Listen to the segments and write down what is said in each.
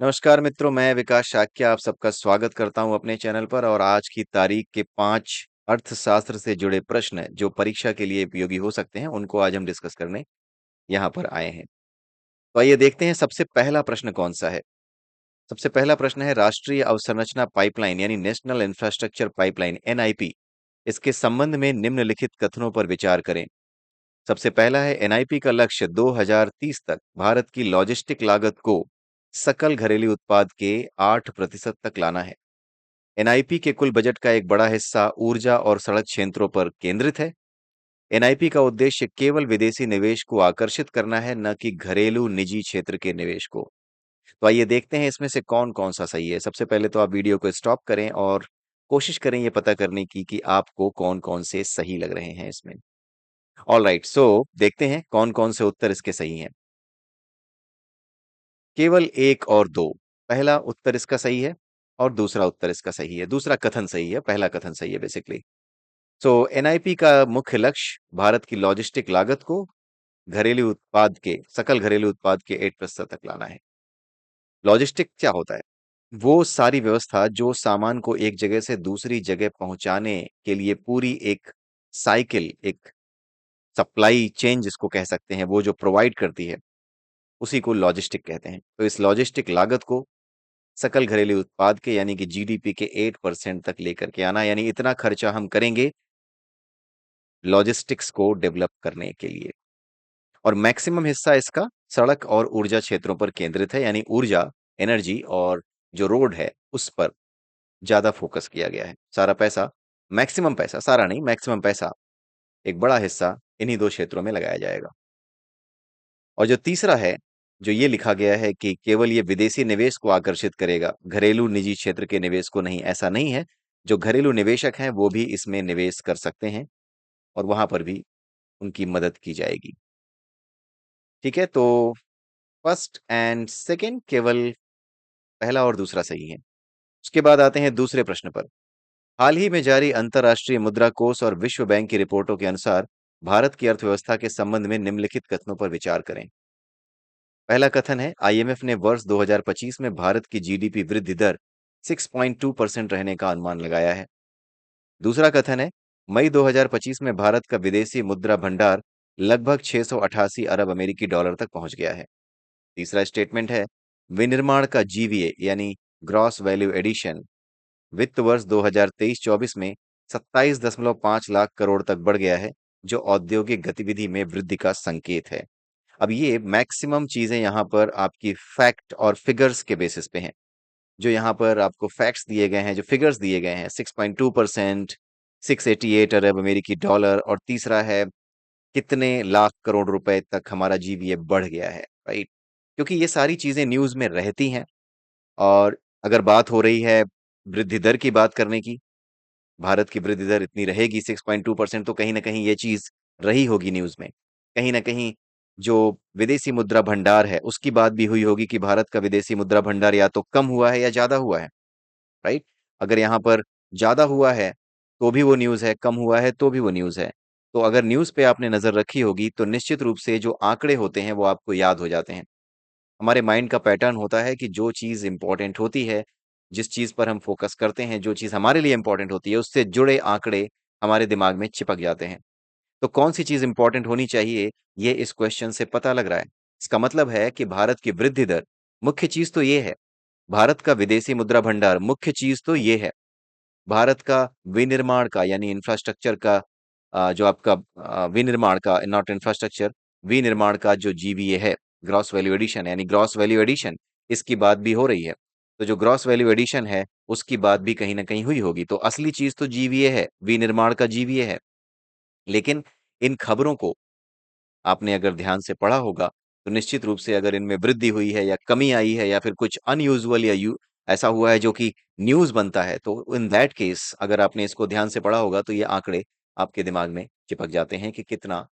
नमस्कार मित्रों, मैं विकास शाक्य आप सबका स्वागत करता हूं अपने चैनल पर। और आज की तारीख के 5 अर्थशास्त्र से जुड़े प्रश्न जो परीक्षा के लिए उपयोगी हो सकते हैं, उनको आज हम डिस्कस करने यहाँ पर आए हैं। तो आइए देखते हैं सबसे पहला प्रश्न कौन सा है। सबसे पहला प्रश्न है राष्ट्रीय अवसंरचना पाइपलाइन यानी नेशनल इंफ्रास्ट्रक्चर पाइपलाइन एनआईपी, इसके संबंध में निम्नलिखित कथनों पर विचार करें। सबसे पहला है एनआईपी का लक्ष्य 2030 तक भारत की लॉजिस्टिक लागत को सकल घरेलू उत्पाद के 8% तक लाना है। एनआईपी के कुल बजट का एक बड़ा हिस्सा ऊर्जा और सड़क क्षेत्रों पर केंद्रित है। एनआईपी का उद्देश्य केवल विदेशी निवेश को आकर्षित करना है, न कि घरेलू निजी क्षेत्र के निवेश को। तो आइए देखते हैं इसमें से कौन कौन सा सही है। सबसे पहले तो आप वीडियो को स्टॉप करें और कोशिश करें ये पता करने की कि आपको कौन कौन से सही लग रहे हैं इसमें। ऑल राइट, सो देखते हैं कौन कौन से उत्तर इसके सही हैं। केवल एक और दो। पहला उत्तर इसका सही है और दूसरा उत्तर इसका सही है। दूसरा कथन सही है, पहला कथन सही है बेसिकली। सो एनआईपी का मुख्य लक्ष्य भारत की लॉजिस्टिक लागत को घरेलू उत्पाद के सकल घरेलू उत्पाद के 8% तक लाना है। लॉजिस्टिक क्या होता है? वो सारी व्यवस्था जो सामान को एक जगह से दूसरी जगह पहुंचाने के लिए पूरी एक साइकिल, एक सप्लाई चेन जिसको कह सकते हैं, वो जो प्रोवाइड करती है, उसी को लॉजिस्टिक कहते हैं। तो इस लॉजिस्टिक लागत को सकल घरेलू उत्पाद के यानी कि जीडीपी के 8% तक लेकर के आना, यानी इतना खर्चा हम करेंगे लॉजिस्टिक्स को डेवलप करने के लिए। और मैक्सिमम हिस्सा इसका सड़क और ऊर्जा क्षेत्रों पर केंद्रित है, यानी ऊर्जा, एनर्जी और जो रोड है उस पर ज्यादा फोकस किया गया है। सारा पैसा, मैक्सिमम पैसा, सारा नहीं मैक्सिमम पैसा, एक बड़ा हिस्सा इन्हीं दो क्षेत्रों में लगाया जाएगा। और जो तीसरा है, जो ये लिखा गया है कि केवल ये विदेशी निवेश को आकर्षित करेगा, घरेलू निजी क्षेत्र के निवेश को नहीं, ऐसा नहीं है। जो घरेलू निवेशक हैं वो भी इसमें निवेश कर सकते हैं और वहां पर भी उनकी मदद की जाएगी। ठीक है, तो फर्स्ट एंड सेकंड केवल पहला और दूसरा सही है। उसके बाद आते हैं दूसरे प्रश्न पर। हाल ही में जारी अंतर्राष्ट्रीय मुद्रा कोष और विश्व बैंक की रिपोर्टों के अनुसार भारत की अर्थव्यवस्था के संबंध में निम्नलिखित कथनों पर विचार करें। पहला कथन है आईएमएफ ने वर्ष 2025 में भारत की जीडीपी वृद्धि दर 6.2% रहने का अनुमान लगाया है। दूसरा कथन है मई 2025 में भारत का विदेशी मुद्रा भंडार लगभग 688 अरब अमेरिकी डॉलर तक पहुंच गया है। तीसरा स्टेटमेंट है विनिर्माण का जीवीए यानी ग्रॉस वैल्यू एडिशन वित्त वर्ष 2023-24 में 27.5 लाख करोड़ तक बढ़ गया है, जो औद्योगिक गतिविधि में वृद्धि का संकेत है। अब ये मैक्सिमम चीजें यहाँ पर आपकी फैक्ट और फिगर्स के बेसिस पे हैं। जो यहाँ पर आपको फैक्ट्स दिए गए हैं, जो फिगर्स दिए गए हैं, 6.2%, 688 अरब अमेरिकी डॉलर, और तीसरा है कितने लाख करोड़ रुपए तक हमारा जीवीए बढ़ गया है, राइट? क्योंकि ये सारी चीजें न्यूज में रहती हैं। और अगर बात हो रही है वृद्धि दर की बात करने की, भारत की वृद्धि दर इतनी रहेगी 6.2%, तो कहीं ना कहीं ये चीज रही होगी न्यूज में। कहीं ना कहीं जो विदेशी मुद्रा भंडार है उसकी बात भी हुई होगी कि भारत का विदेशी मुद्रा भंडार या तो कम हुआ है या ज्यादा हुआ है, राइट? अगर यहाँ पर ज्यादा हुआ है तो भी वो न्यूज है, कम हुआ है तो भी वो न्यूज है। तो अगर न्यूज पे आपने नजर रखी होगी तो निश्चित रूप से जो आंकड़े होते हैं वो आपको याद हो जाते हैं। हमारे माइंड का पैटर्न होता है कि जो चीज इंपॉर्टेंट होती है, जिस चीज पर हम फोकस करते हैं, जो चीज हमारे लिए इंपॉर्टेंट होती है, उससे जुड़े आंकड़े हमारे दिमाग में चिपक जाते हैं। तो कौन सी चीज इंपॉर्टेंट होनी चाहिए, ये इस क्वेश्चन से पता लग रहा है। इसका मतलब है कि भारत की वृद्धि दर मुख्य चीज तो ये है, भारत का विदेशी मुद्रा भंडार मुख्य चीज तो ये है, भारत का विनिर्माण का यानी इंफ्रास्ट्रक्चर का जो आपका विनिर्माण का, नॉट इंफ्रास्ट्रक्चर, विनिर्माण का जो जीवीए है, ग्रॉस वैल्यू एडिशन, यानी ग्रॉस वैल्यू एडिशन, इसकी बात भी हो रही है। तो जो ग्रॉस वैल्यू एडिशन है उसकी बात भी कहीं ना कहीं हुई होगी। तो असली चीज तो जीवीए है, विनिर्माण का जीवीए है। लेकिन इन खबरों को आपने अगर ध्यान से पढ़ा होगा तो निश्चित रूप से अगर इनमें वृद्धि हुई है या कमी आई है या फिर कुछ अनयूजुअल या ऐसा हुआ है जो कि न्यूज बनता है, तो इन दैट केस अगर आपने इसको ध्यान से पढ़ा होगा तो ये आंकड़े आपके दिमाग में चिपक जाते हैं कि कितना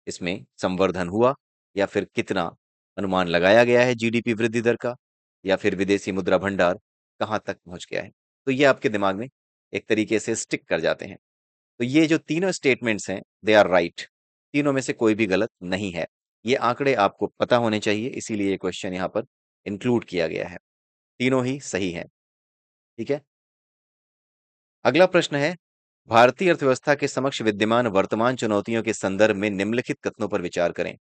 इसमें संवर्धन हुआ, या फिर कितना अनुमान लगाया गया है जीडीपी वृद्धि दर का, या फिर विदेशी मुद्रा भंडार कहाँ तक पहुंच गया है। तो ये आपके दिमाग में एक तरीके से स्टिक कर जाते हैं। तो ये जो तीनों स्टेटमेंट्स हैं, दे आर राइट। तीनों में से कोई भी गलत नहीं है। ये आंकड़े आपको पता होने चाहिए, इसीलिए ये क्वेश्चन यहाँ पर इंक्लूड किया गया है। तीनों ही सही हैं। ठीक है। अगला प्रश्न है, भारतीय अर्थव्यवस्था के समक्ष विद्यमान वर्तमान चुनौतियों के संदर्भ में निम्नलिखित कथनों पर विचार करें।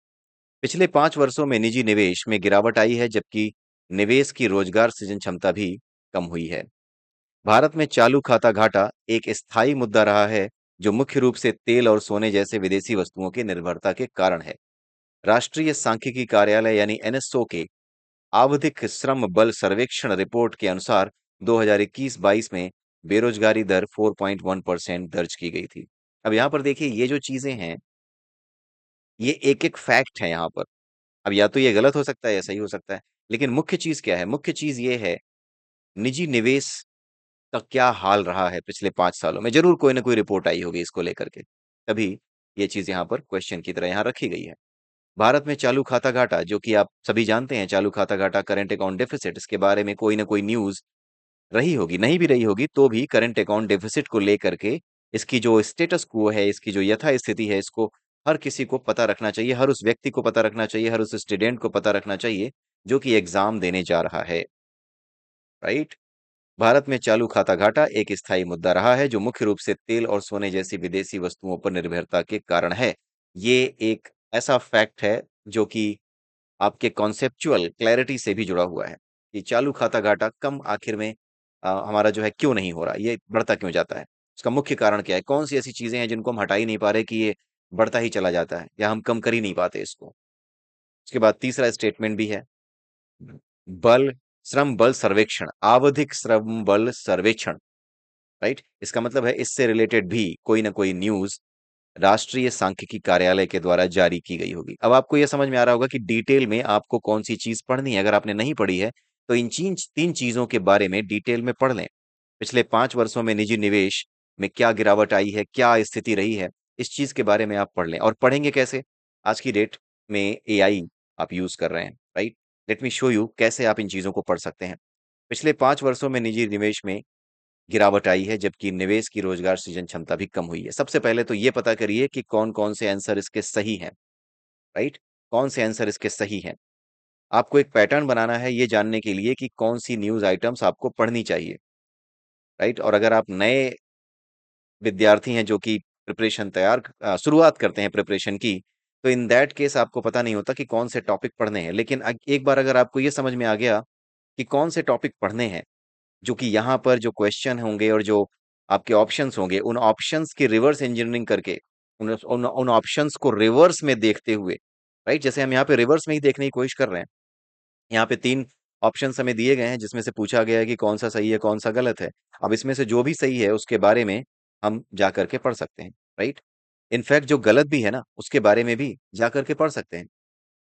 पिछले 5 वर्षों में निजी निवेश में गिरावट आई है, जबकि निवेश की रोजगार सृजन क्षमता भी कम हुई है। भारत में चालू खाता घाटा एक स्थायी मुद्दा रहा है, जो मुख्य रूप से तेल और सोने जैसे विदेशी वस्तुओं की निर्भरता के कारण है। राष्ट्रीय सांख्यिकी कार्यालय यानी एनएसओ के आवधिक श्रम बल सर्वेक्षण रिपोर्ट के अनुसार 2021-22 में बेरोजगारी दर 4.1% दर्ज की गई थी। अब यहाँ पर देखिए, ये जो चीजें हैं, ये एक-एक फैक्ट है यहाँ पर। अब या तो ये गलत हो सकता है या सही हो सकता है। लेकिन मुख्य चीज़ क्या है? मुख्य चीज़ ये है, निजी निवेश का क्या हाल रहा है पिछले 5 सालों में। ज़रूर कोई ना कोई रिपोर्ट आई होगी इसको लेकर के। तभी ये चीज़ यहाँ पर क्वेश्चन की तरह यहाँ रखी गई है। भारत में चालू खाता घाटा, जो कि आप सभी जानते हैं, चालू खाता घाटा, करंट अकाउंट डेफिसिट, इसके बारे में कोई ना कोई न्यूज़ रही होगी, नहीं भी रही होगी तो भी करंट अकाउंट डेफिसिट को लेकर के इसकी जो स्टेटस क्वो है, इसकी जो यथास्थिति है, इसको हर किसी को पता रखना चाहिए, हर उस व्यक्ति को पता रखना चाहिए, हर उस स्टूडेंट को पता रखना चाहिए, जो कि एग्ज़ाम देने जा रहा है, राइट? भारत में चालू खाता घाटा एक स्थायी मुद्दा रहा है, जो मुख्य रूप से तेल और सोने जैसी विदेशी वस्तुओं पर निर्भरता के कारण है। ये एक ऐसा फैक्ट है, जो कि आपके कॉन्सेप्चुअल क्लैरिटी से भी जुड़ा हुआ है, कि चालू खाता घाटा कम आखिर में हमारा जो है क्यों नहीं हो रहा, ये बढ़ता क्यों जाता है? उसका मुख्य कारण क्या है? कौन-सी ऐसी चीज़ें हैं जिनको हम हटा ही नहीं पा रहे कि ये बढ़ता ही चला जाता है या हम कम कर ही नहीं पाते इसको? उसके बाद तीसरा स्टेटमेंट भी है, बल श्रम बल सर्वेक्षण, आवधिक श्रम बल सर्वेक्षण, राइट? इसका मतलब है इससे रिलेटेड भी कोई ना कोई न्यूज़ राष्ट्रीय सांख्यिकी कार्यालय के द्वारा जारी की गई होगी। अब आपको यह समझ में आ रहा होगा कि डिटेल में आपको कौन-सी चीज़ पढ़नी है। अगर आपने नहीं पढ़ी है, तो इन 3 चीज़ों के बारे में डिटेल में पढ़ लें। पिछले 5 वर्षों में निजी निवेश में क्या गिरावट आई है, क्या स्थिति रही है, इस चीज़ के बारे में आप पढ़ लें। और पढ़ेंगे कैसे? आज की डेट में एआई आप यूज़ कर रहे हैं, right? Let me show you कैसे आप इन चीज़ों को पढ़ सकते हैं। पिछले 5 वर्षों में निजी निवेश में गिरावट आई है, जबकि निवेश की रोजगार सृजन क्षमता भी कम हुई है। सबसे पहले तो ये पता करिए कि कौन-कौन से आंसर इसके सही हैं, राइट? कौन से आंसर इसके सही हैं। आपको एक पैटर्न बनाना है ये जानने के लिए कि कौन-सी न्यूज़ आइटम्स आपको पढ़नी चाहिए, राइट? और अगर आप नए विद्यार्थी हैं जो कि शुरुआत करते हैं प्रिपरेशन की, तो इन दैट केस आपको पता नहीं होता कि कौन से टॉपिक पढ़ने हैं। लेकिन एक बार अगर आपको ये समझ में आ गया कि कौन से टॉपिक पढ़ने हैं, जो कि यहाँ पर जो क्वेश्चन होंगे और जो आपके ऑप्शंस होंगे, उन ऑप्शंस की रिवर्स इंजीनियरिंग करके, उन उन उन ऑप्शंस को रिवर्स में देखते हुए, राइट? जैसे हम यहाँ पे रिवर्स में ही देखने की कोशिश कर रहे हैं। यहाँ पे 3 ऑप्शंस हमें दिए गए हैं, जिसमें से पूछा गया है कि कौन-सा सही है, कौन-सा गलत है। अब इसमें से जो भी सही है, उसके बारे में हम जा कर के पढ़ सकते हैं, राइट? इनफैक्ट जो गलत भी है ना, उसके बारे में भी जा कर के पढ़ सकते हैं,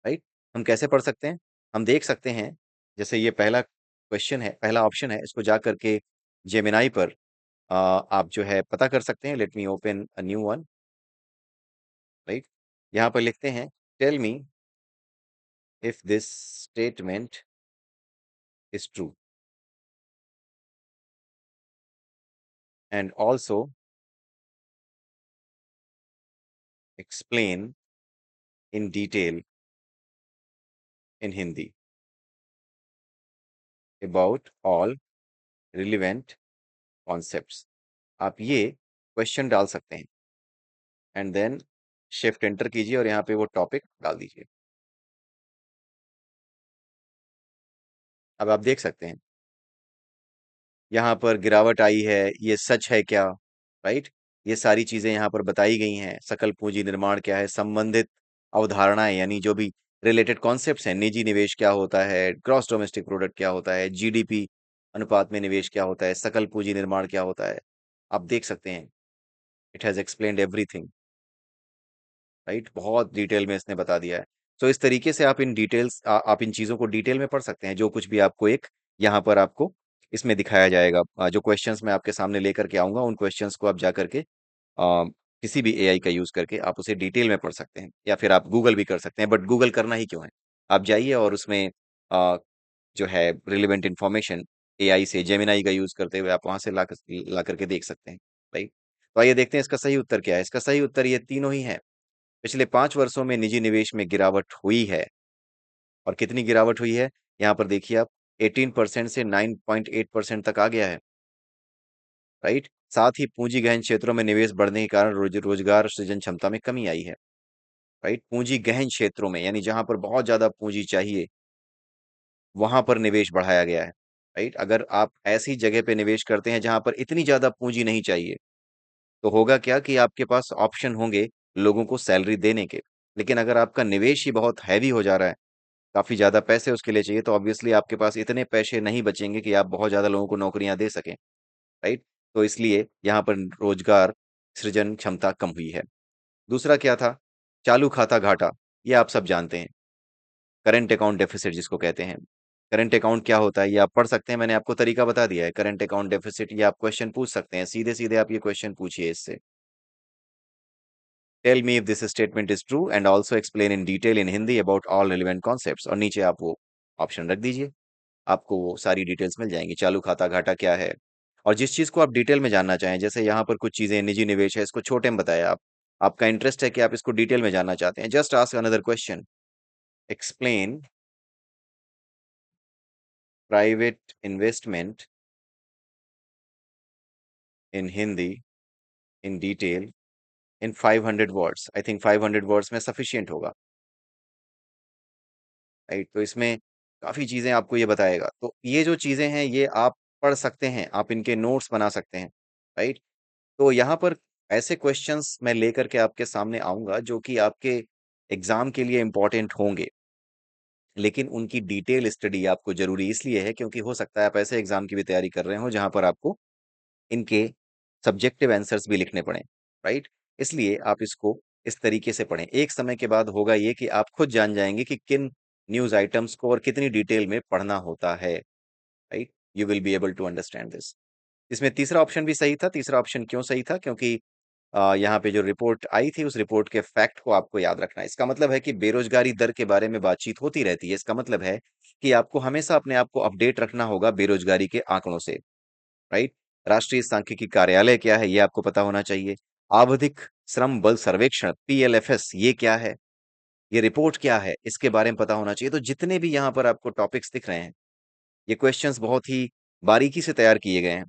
राइट? हम कैसे पढ़ सकते हैं? हम देख सकते हैं, जैसे ये पहला क्वेश्चन है, पहला ऑप्शन है, इसको जा कर के जेमिनी पर आप जो है पता कर सकते हैं। Let me open a new one, right? यहाँ पर लिखते हैं, tell me if this statement is true and also explain in detail in Hindi about all relevant concepts. आप ये क्वेश्चन डाल सकते हैं एंड देन शिफ्ट एंटर कीजिए और यहाँ पे वो टॉपिक डाल दीजिए। अब आप देख सकते हैं, यहाँ पर गिरावट आई है, ये सच है क्या? राइट? ये सारी चीज़ें यहाँ पर बताई गई हैं। सकल पूँजी निर्माण क्या है? संबंधित अवधारणाएँ, यानी जो भी रिलेटेड कॉन्सेप्ट्स हैं, निजी निवेश क्या होता है? ग्रॉस डोमेस्टिक प्रोडक्ट क्या होता है? जीडीपी अनुपात में निवेश क्या होता है? सकल पूँजी निर्माण क्या होता है? आप देख सकते हैं, it has explained everything, right? बहुत डिटेल में इसने बता दिया है। तो इस तरीके से आप इन चीज़ों को डिटेल में पढ़ सकते हैं, जो कुछ भी आपको एक यहाँ पर आपको इसमें दिखाया जाएगा। जो क्वेश्चंस मैं आपके सामने लेकर के आऊँगा, उन क्वेश्चंस को आप जा करके किसी भी एआई का यूज़ करके आप उसे डिटेल में पढ़ सकते हैं, या फिर आप गूगल भी कर सकते हैं। बट गूगल करना ही क्यों है? आप जाइए और उसमें अ, जो है रिलेवेंट इन्फॉर्मेशन एआई से, जेमिनी का यूज़ करते हुए आप वहाँ से ला करके देख सकते हैं, राइट? तो आइए देखते हैं इसका सही उत्तर क्या है। इसका सही उत्तर ये तीनों ही हैं। पिछले 5 वर्षों में निजी निवेश में गिरावट हुई है। और कितनी गिरावट हुई है? यहाँ पर देखिए आप 18% से 9.8% तक आ गया है, राइट? साथ ही पूंजी गहन क्षेत्रों में निवेश बढ़ने के कारण रोजगार सृजन क्षमता में कमी आई है, राइट? पूंजी गहन क्षेत्रों में यानी जहां पर बहुत ज्यादा पूंजी चाहिए, वहां पर निवेश बढ़ाया गया है, राइट? अगर आप ऐसी जगह पे निवेश करते हैं जहां पर इतनी ज्यादा पूंजी नहीं चाहिए, तो होगा क्या कि आपके पास ऑप्शन होंगे लोगों को सैलरी देने के। लेकिन अगर आपका निवेश ही बहुत हैवी हो जा रहा है, काफी ज्यादा पैसे उसके लिए चाहिए, तो ऑब्वियसली आपके पास इतने पैसे नहीं बचेंगे कि आप बहुत ज्यादा लोगों को नौकरियां दे सकें, राइट? तो इसलिए यहाँ पर रोजगार सृजन क्षमता कम हुई है। दूसरा क्या था? चालू खाता घाटा। ये आप सब जानते हैं, करंट अकाउंट डेफिसिट जिसको कहते हैं। करंट अकाउंट क्या होता है ये आप पढ़ सकते हैं, मैंने आपको तरीका बता दिया है। करंट अकाउंट डेफिसिट, ये आप क्वेश्चन पूछ सकते हैं, सीधे सीधे आप ये क्वेश्चन पूछिए इससे। Tell me if this statement is true and also explain in detail in Hindi about all relevant concepts, और नीचे आप वो ऑप्शन रख दीजिए, आपको वो सारी डिटेल्स मिल जाएंगी। चालू खाता घाटा क्या है, और जिस चीज को आप डिटेल में जानना चाहें, जैसे यहाँ पर कुछ चीजें निजी निवेश है, इसको छोटे में बताया आप, आपका इंटरेस्ट है कि आप इसको डिटेल में जानना चाहते हैं, just ask another question, explain private investment in Hindi in detail in 500 words. I think 500 words में सफिशियंट होगा, राइट? तो इसमें काफी चीजें आपको ये बताएगा, तो ये जो चीजें हैं ये आप पढ़ सकते हैं, आप इनके नोट्स बना सकते हैं, राइट? तो यहाँ पर ऐसे क्वेश्चंस मैं लेकर के आपके सामने आऊंगा जो कि आपके एग्जाम के लिए इंपॉर्टेंट होंगे, लेकिन उनकी डिटेल स्टडी आपको जरूरी इसलिए है क्योंकि हो सकता है आप ऐसे एग्जाम की भी तैयारी कर रहे हो जहां पर आपको इनके सब्जेक्टिव आंसर्स भी लिखने पड़े, राइट? इसलिए आप इसको इस तरीके से पढ़ें। एक समय के बाद होगा ये कि आप खुद जान जाएंगे कि किन न्यूज आइटम्स को और कितनी डिटेल में पढ़ना होता है, right? You will be able to understand this. इसमें तीसरा ऑप्शन भी सही था। तीसरा ऑप्शन क्यों सही था? क्योंकि यहाँ पे जो रिपोर्ट आई थी उस रिपोर्ट के फैक्ट को आपको याद रखना है। इसका मतलब है कि बेरोजगारी दर के बारे में बातचीत होती रहती है। इसका मतलब है कि आपको हमेशा अपने आप को अपडेट रखना होगा बेरोजगारी के आंकड़ों से, राइट? राष्ट्रीय सांख्यिकी कार्यालय क्या है ये आपको पता होना चाहिए। आवधिक श्रम बल सर्वेक्षण पीएलएफएस ये क्या है, ये रिपोर्ट क्या है, इसके बारे में पता होना चाहिए। तो जितने भी यहाँ पर आपको टॉपिक्स दिख रहे हैं, ये क्वेश्चंस बहुत ही बारीकी से तैयार किए गए हैं,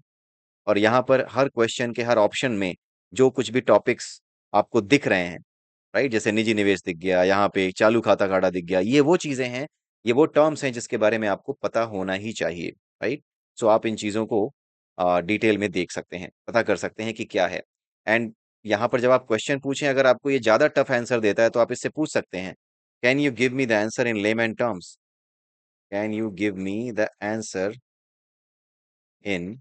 और यहाँ पर हर क्वेश्चन के हर ऑप्शन में जो कुछ भी टॉपिक्स आपको दिख रहे हैं, राइट? जैसे निजी निवेश दिख गया, यहाँ पे चालू खाता घाटा दिख गया, ये वो चीजें हैं, ये वो टर्म्स हैं जिसके बारे में आपको पता होना ही चाहिए, राइट? सो आप इन चीजों को डिटेल में देख सकते हैं, पता कर सकते हैं कि क्या है। एंड यहाँ पर जब आप क्वेश्चन पूछें, अगर आपको ये ज्यादा टफ आंसर देता है तो आप इससे पूछ सकते हैं, can you give me the answer in layman terms, can you give me the answer in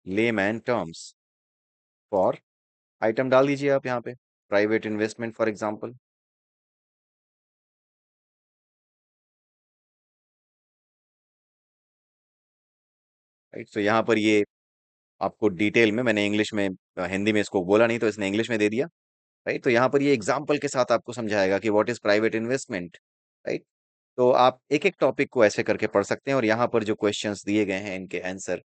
layman terms for, item डाल दीजिए आप यहाँ पे, private investment for example, right? तो यहाँ पर ये आपको डिटेल में मैंने इंग्लिश में हिंदी में इसको बोला नहीं तो इसने इंग्लिश में दे दिया, राइट? तो यहाँ पर ये एग्जाम्पल के साथ आपको समझाएगा कि what is private investment, right? तो आप एक एक टॉपिक को ऐसे करके पढ़ सकते हैं, और यहाँ पर जो क्वेश्चंस दिए गए हैं इनके आंसर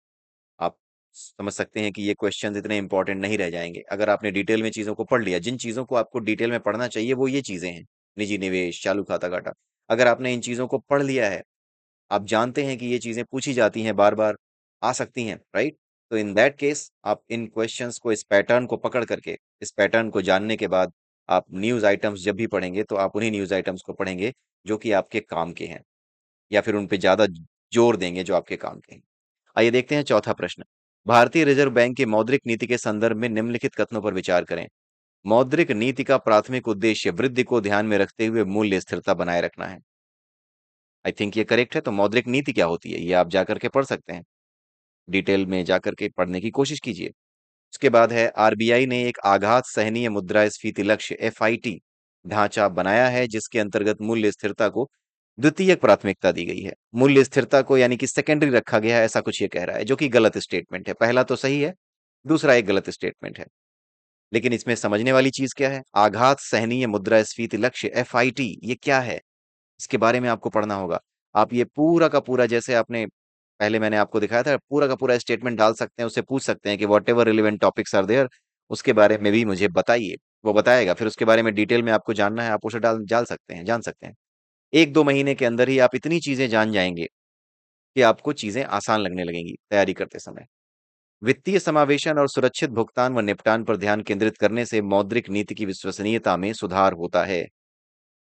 आप समझ सकते हैं कि ये क्वेश्चंस इतने इंपॉर्टेंट नहीं रह जाएंगे अगर आपने डिटेल में चीजों को पढ़ लिया। जिन चीजों को आपको डिटेल में पढ़ना चाहिए वो ये चीजें हैं, निजी निवेश, चालू खाता घाटा। अगर आपने इन चीजों को पढ़ लिया है, आप जानते हैं कि ये चीजें पूछी जाती हैं, बार बार आ सकती हैं, राइट? तो इन दैट केस आप इन क्वेश्चंस को, इस पैटर्न को पकड़ करके, इस पैटर्न को जानने के बाद आप न्यूज आइटम्स जब भी पढ़ेंगे तो आप उन्हीं न्यूज आइटम्स को पढ़ेंगे जो कि आपके काम के हैं, या फिर उन पे ज्यादा जोर देंगे जो आपके काम के हैं। आइए देखते हैं चौथा प्रश्न। भारतीय रिजर्व बैंक की मौद्रिक नीति के संदर्भ में निम्नलिखित कथनों पर विचार करें। मौद्रिक नीति का प्राथमिक उद्देश्य वृद्धि को ध्यान में रखते हुए मूल्य स्थिरता बनाए रखना है। आई थिंक ये करेक्ट है। तो मौद्रिक नीति क्या होती है ये आप जाकर के पढ़ सकते हैं, डिटेल में जाकर के पढ़ने की कोशिश कीजिए। उसके बाद है, आरबीआई ने एक आघात सहनीय मुद्रास्फीति लक्ष्य एफआईटी ढांचा बनाया है जिसके अंतर्गत मूल्य स्थिरता को द्वितीयक प्राथमिकता दी गई है। मूल्य स्थिरता को यानी कि सेकेंडरी रखा गया है, ऐसा कुछ ये कह रहा है, जो कि गलत स्टेटमेंट है। पहला तो सही है, दूसरा एक गलत स्टेटमेंट है। लेकिन इसमें समझने वाली चीज क्या है? आघात सहनीय मुद्रास्फीति लक्ष्य एफआईटी ये क्या है, इसके बारे में आपको पढ़ना होगा। आप ये पूरा का पूरा, जैसे आपने पहले मैंने आपको दिखाया था, पूरा का पूरा स्टेटमेंट डाल सकते हैं, उससे पूछ सकते हैं कि whatever relevant topics are there, उसके बारे में भी मुझे बताइए। वो बताएगा, फिर उसके बारे में डिटेल में आपको जानना है, आप उसे डाल डाल सकते हैं, जान सकते हैं। 1-2 महीने के अंदर ही आप इतनी चीज़ें जान जाएँगे कि आपको चीज़ें आसान लगने लगेंगी तैयारी करते समय। वित्तीय समावेशन और सुरक्षित भुगतान व निपटान पर ध्यान केंद्रित करने से मौद्रिक नीति की विश्वसनीयता में सुधार होता है।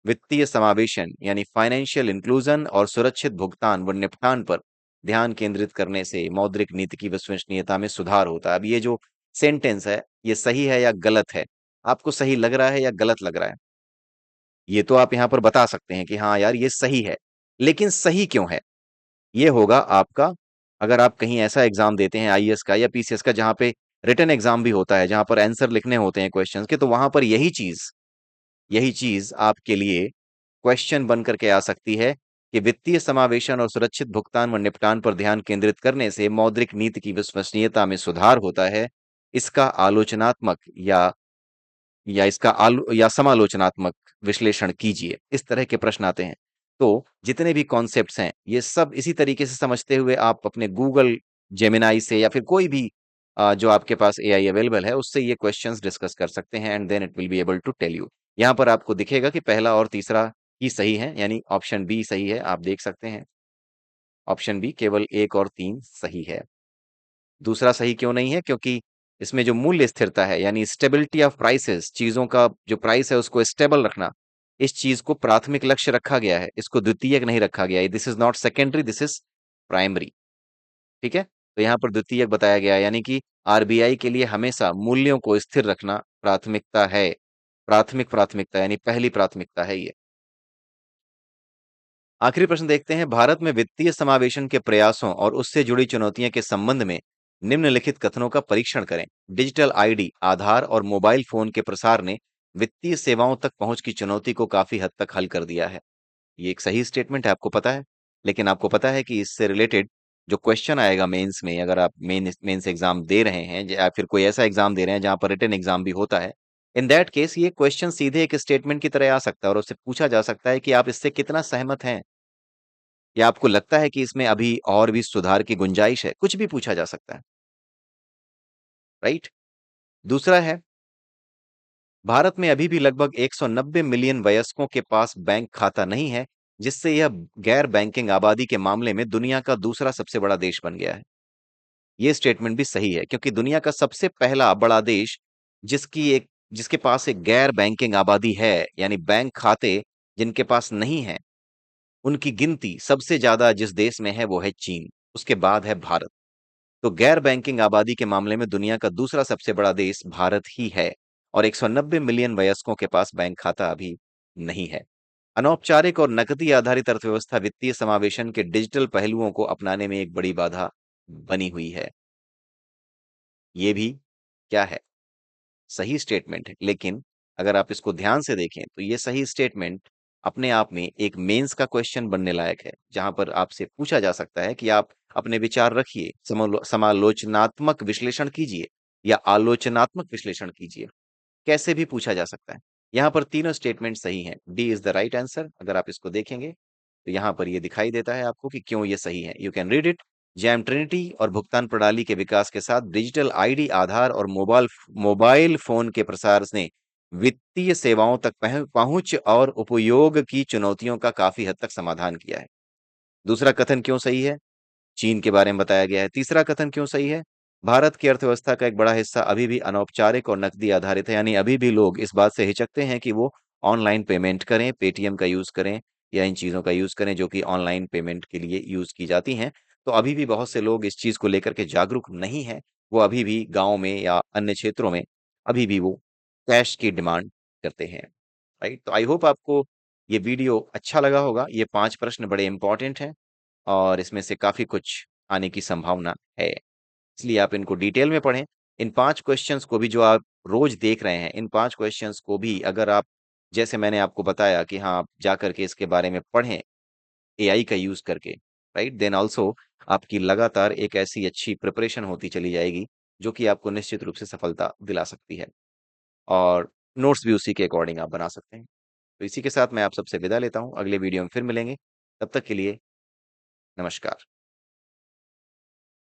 वित्तीय समावेशन यानी फाइनेंशियल इंक्लूजन और सुरक्षित भुगतान व निपटान पर ध्यान केंद्रित करने से मौद्रिक नीति की विश्वसनीयता में सुधार होता है। अब ये जो सेंटेंस है, ये सही है या गलत है? आपको सही लग रहा है या गलत लग रहा है? ये तो आप यहाँ पर बता सकते हैं कि हाँ यार ये सही है। लेकिन सही क्यों है? ये होगा आपका अगर आप कहीं ऐसा एग्ज़ाम देते हैं आईएएस का या पीसीएस का जहाँ पे रिटन एग्ज़ाम भी होता है, जहाँ पर आंसर लिखने होते हैं क्वेश्चन्स के, तो वहाँ पर यही चीज़ आपके लिए क्वेश्चन बन करके आ सकती है कि वित्तीय समावेशन और सुरक्षित भुगतान व निपटान पर ध्यान केंद्रित करने से मौद्रिक नीति की विश्वसनीयता में सुधार होता है। इसका आलोचनात्मक या इसका समालोचनात्मक विश्लेषण कीजिए। इस तरह के प्रश्न आते हैं। तो जितने भी कॉन्सेप्ट्स हैं, ये सब इसी तरीके से समझते हुए आप अपने गूगल जेमिनी से या फिर कोई भी जो आपके पास एआई अवेलेबल है, उससे ये क्वेश्चंस डिस्कस कर सकते हैं and then it will be able to tell you. यहाँ पर आपको दिखेगा कि पहला और तीसरा ही सही है, यानी ऑप्शन बी सही है, आप देख सकते हैं। ऑप्शन बी केवल 1 और 3 सही है। दूसरा सही क्यों नहीं है? क्योंकि इसमें जो मूल्य स्थिरता है यानी स्टेबिलिटी ऑफ प्राइसेस, चीज़ों का जो प्राइस है उसको स्टेबल रखना, इस चीज़ को प्राथमिक लक्ष्य रखा गया है, इसको द्वितीयक नहीं रखा गया है। This is not secondary, this is primary, ठीक है? तो यहाँ पर द्वितीयक बताया गया है यानी कि आरबीआई के लिए हमेशा मूल्यों को स्थिर रखना प्राथमिकता है। प्राथमिकता यानी पहली प्राथमिकता है ये। आखिरी प्रश्न देखते हैं, भारत में वित्तीय समावेशन के प्रयासों और उससे जुड़ी चुनौतियों के संबंध में निम्नलिखित कथनों का परीक्षण करें। डिजिटल आईडी, आधार और मोबाइल फोन के प्रसार ने वित्तीय सेवाओं तक पहुंच की चुनौती को काफी हद तक हल कर दिया है। ये एक सही स्टेटमेंट है, आपको पता है। लेकिन आपको पता है कि इससे रिलेटेड जो क्वेश्चन आएगा मेंस में, अगर आप मेंस एग्जाम दे रहे हैं या फिर कोई ऐसा एग्जाम दे रहे हैं जहां पर रिटन एग्जाम भी होता है, इन दैट केस ये क्वेश्चन सीधे एक स्टेटमेंट की तरह आ सकता है और उससे पूछा जा सकता है कि आप इससे कितना सहमत हैं, या आपको लगता है कि इसमें अभी और भी सुधार की गुंजाइश है? कुछ भी पूछा जा सकता है, राइट? दूसरा है, भारत में अभी भी लगभग 190 मिलियन वयस्कों के पास बैंक खाता नहीं है, जिससे यह गैर बैंकिंग आबादी के मामले में दुनिया का दूसरा सबसे बड़ा देश बन गया है। ये स्टेटमेंट भी सही है क्योंकि दुनिया का सबसे पहला बड़ा देश जिसके पास एक गैर बैंकिंग आबादी है, यानी बैंक खाते जिनके पास नहीं है, उनकी गिनती सबसे ज्यादा जिस देश में है वो है चीन, उसके बाद है भारत। तो गैर बैंकिंग आबादी के मामले में दुनिया का दूसरा सबसे बड़ा देश भारत ही है और 190 मिलियन वयस्कों के पास बैंक खाता अभी नहीं है। अनौपचारिक और नकदी आधारित अर्थव्यवस्था वित्तीय समावेशन के डिजिटल पहलुओं को अपनाने में एक बड़ी बाधा बनी हुई है। ये भी क्या है? सही स्टेटमेंट है, लेकिन अगर आप इसको ध्यान से देखें तो ये सही स्टेटमेंट अपने आप में एक मेंस का क्वेश्चन बनने लायक है, जहां पर आपसे पूछा जा सकता है कि आप अपने विचार रखिए, समालोचनात्मक विश्लेषण कीजिए या आलोचनात्मक विश्लेषण कीजिए, कैसे भी पूछा जा सकता है। यहाँ पर तीनों स्टेटमेंट सही हैं। D is the right answer. अगर आप इसको देखेंगे तो यहाँ पर ये दिखाई देता है आपको कि क्यों ये सही है। You can read it. Jam Trinity और भुगतान प्रणाली के विकास के साथ डिजिटल आईडी, आधार और मोबाइल फोन के प्रसार ने वित्तीय सेवाओं तक पहुंच और उपयोग की चुनौतियों का काफी हद तक समाधान किया है। दूसरा कथन क्यों सही है? चीन के बारे में बताया गया है। तीसरा कथन क्यों सही है? भारत की अर्थव्यवस्था का एक बड़ा हिस्सा अभी भी अनौपचारिक और नकदी आधारित है, यानी अभी भी लोग इस बात से हिचकते हैं कि वो ऑनलाइन पेमेंट करें, पेटीएम का यूज करें या इन चीजों का यूज करें जो कि ऑनलाइन पेमेंट के लिए यूज की जाती हैं। तो अभी भी बहुत से लोग इस चीज को लेकर के जागरूक नहीं है। वो अभी भी गांव में या अन्य क्षेत्रों में अभी भी वो कैश की डिमांड करते हैं, राइट? तो आई होप आपको ये वीडियो अच्छा लगा होगा। ये 5 प्रश्न बड़े इंपॉर्टेंट हैं और इसमें से काफ़ी कुछ आने की संभावना है। इसलिए आप इनको डिटेल में पढ़ें। इन 5 क्वेश्चंस को भी जो आप रोज़ देख रहे हैं, इन 5 क्वेश्चंस को भी अगर आप, जैसे मैंने आपको बताया कि हाँ, आप जाकर के इसके बारे में पढ़ें एआई का यूज़ करके, राइट? देन ऑल्सो आपकी लगातार एक ऐसी अच्छी प्रिपरेशन होती चली जाएगी, जो कि आपको निश्चित रूप से सफलता दिला सकती है और नोट्स भी उसी के अकॉर्डिंग आप बना सकते हैं। तो इसी के साथ मैं आप सबसे विदा लेता हूँ। अगले वीडियो में फिर मिलेंगे। तब तक के लिए नमस्कार।